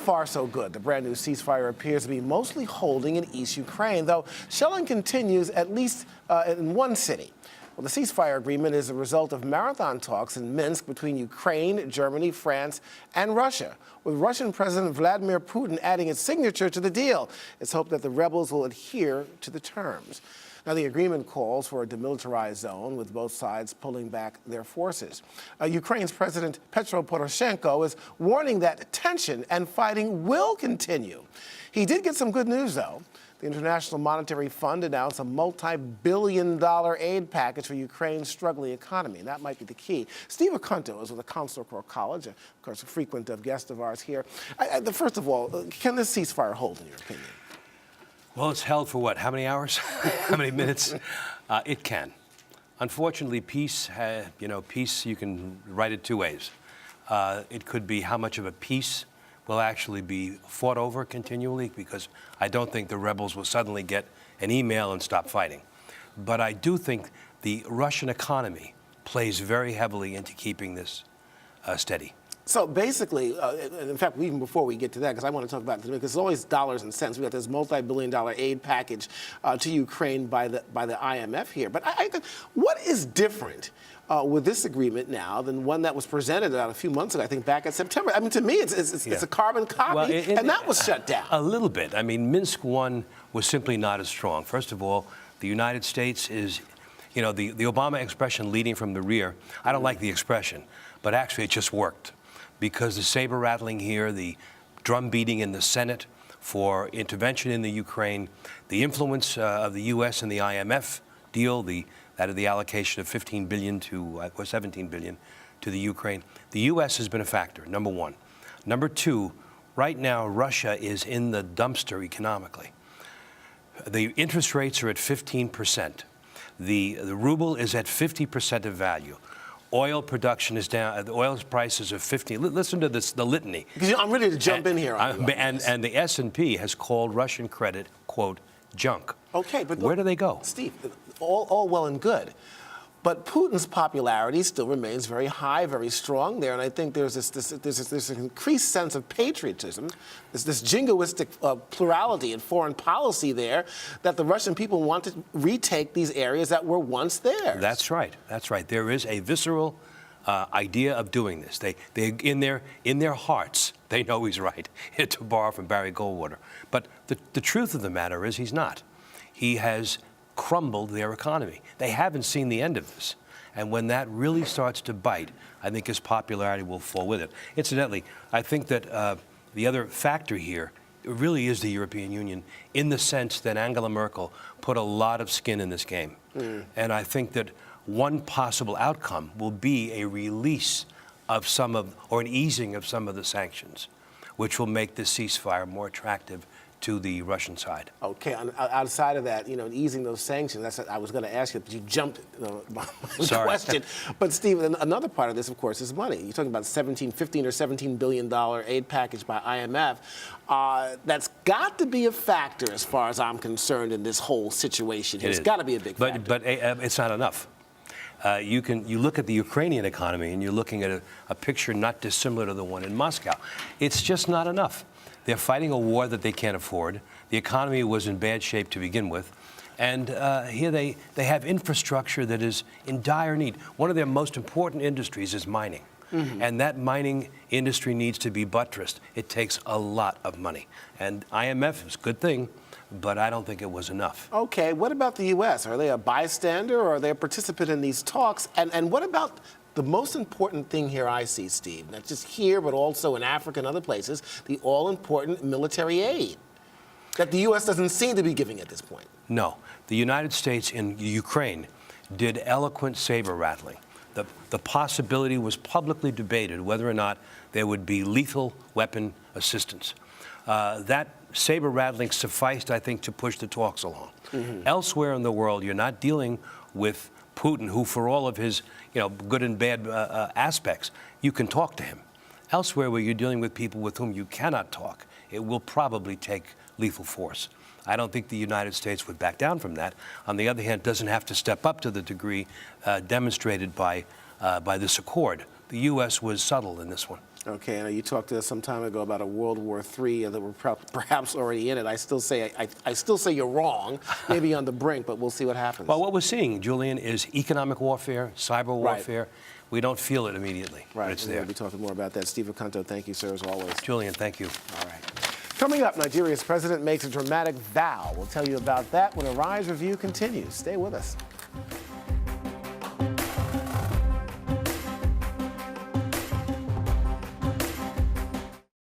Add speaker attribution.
Speaker 1: far, so good. The brand new ceasefire appears to be mostly holding in East Ukraine, though shelling continues at least in one city. Well, the ceasefire agreement is a result of marathon talks in Minsk between Ukraine, Germany, France, and Russia, with Russian President Vladimir Putin adding his signature to the deal. It's hoped that the rebels will adhere to the terms. Now, the agreement calls for a demilitarized zone, with both sides pulling back their forces. Ukraine's President Petro Poroshenko is warning that tension and fighting will continue. He did get some good news, though. The International Monetary Fund announced a multi-billion-dollar aid package for Ukraine's struggling economy, and that might be the key. Steve Acunto is with the Counselor Corps College, of course, a frequent guest of ours here. First of all, can this ceasefire hold, in your opinion?
Speaker 2: Well, it's held for what? How many hours? How many minutes? It can. Unfortunately, peace, peace, you can write it two ways. It could be how much of a peace will actually be fought over continually, because I don't think the rebels will suddenly get an email and stop fighting. But I do think the Russian economy plays very heavily into keeping this steady.
Speaker 1: So basically, in fact, even before we get to that, because I want to talk about this, because it's always dollars and cents. We've got this multi-billion-dollar aid package to Ukraine by the IMF here. But what is different with this agreement now than one that was presented about a few months ago, I think back in September? I mean, to me, it's a carbon copy, and that was shut down.
Speaker 2: A little bit. I mean, Minsk 1 was simply not as strong. First of all, the United States is, the Obama expression, leading from the rear. I don't like the expression, but actually it just worked. Because the saber rattling here, the drum beating in the Senate for intervention in the Ukraine, the influence of the U.S. and the IMF deal, that of the allocation of $15 billion or $17 billion to the Ukraine, the U.S. has been a factor, number one. Number two, right now Russia is in the dumpster economically. The interest rates are at 15%. The ruble is at 50% of value. Oil production is down. The oil prices are 50. Listen to this, the litany.
Speaker 1: Because I'm ready to jump in here.
Speaker 2: And the S&P has called Russian credit, quote, junk.
Speaker 1: Okay, but
Speaker 2: where do they go?
Speaker 1: Steve, all well and good. But Putin's popularity still remains very high, very strong there, and I think there's this increased sense of patriotism, this jingoistic plurality in foreign policy there, that the Russian people want to retake these areas that were once theirs.
Speaker 2: That's right. That's right. There is a visceral idea of doing this. They in their hearts, they know he's right, to borrow from Barry Goldwater. But the truth of the matter is he's not. He has crumbled their economy. They haven't seen the end of this. And when that really starts to bite, I think his popularity will fall with it. Incidentally, I think that the other factor here really is the European Union, in the sense that Angela Merkel put a lot of skin in this game. And I think that one possible outcome will be a release of or an easing of some of the sanctions, which will make this ceasefire more attractive to the Russian side.
Speaker 1: Okay, outside of that, easing those sanctions, that's what I was going to ask you, but you jumped my question. But Steve, another part of this, of course, is money. You're talking about $15 or $17 billion aid package by IMF. That's got to be a factor, as far as I'm concerned, in this whole situation here. It's got to be a big factor.
Speaker 2: But it's not enough. You look at the Ukrainian economy, and you're looking at a picture not dissimilar to the one in Moscow. It's just not enough. They're fighting a war that they can't afford. The economy was in bad shape to begin with. And here they have infrastructure that is in dire need. One of their most important industries is mining. And that mining industry needs to be buttressed. It takes a lot of money. And IMF is a good thing, but I don't think it was enough.
Speaker 1: Okay, what about the U.S.? Are they a bystander, or are they a participant in these talks? And what about the most important thing here I see, Steve, not just here, but also in Africa and other places, the all-important military aid that the U.S. doesn't seem to be giving at this point?
Speaker 2: No. The United States in Ukraine did eloquent saber rattling. The possibility was publicly debated whether or not there would be lethal weapon assistance. That saber rattling sufficed, I think, to push the talks along. Elsewhere in the world, you're not dealing with Putin, who, for all of his good and bad aspects, you can talk to him. Elsewhere, where you're dealing with people with whom you cannot talk, it will probably take lethal force. I don't think the United States would back down from that. On the other hand, it doesn't have to step up to the degree demonstrated by this accord. The U.S. was subtle in this one.
Speaker 1: Okay, I know you talked to us some time ago about a World War III that we're perhaps already in it. I still say you're wrong, maybe on the brink, but we'll see what happens.
Speaker 2: Well, what we're seeing, Julian, is economic warfare, cyber warfare. We don't feel it immediately, but it's there.
Speaker 1: We'll be talking more about that. Steve Acunto, thank you, sir, as always.
Speaker 2: Julian, thank you.
Speaker 1: All right. Coming up, Nigeria's president makes a dramatic vow. We'll tell you about that when Arise Review continues. Stay with us.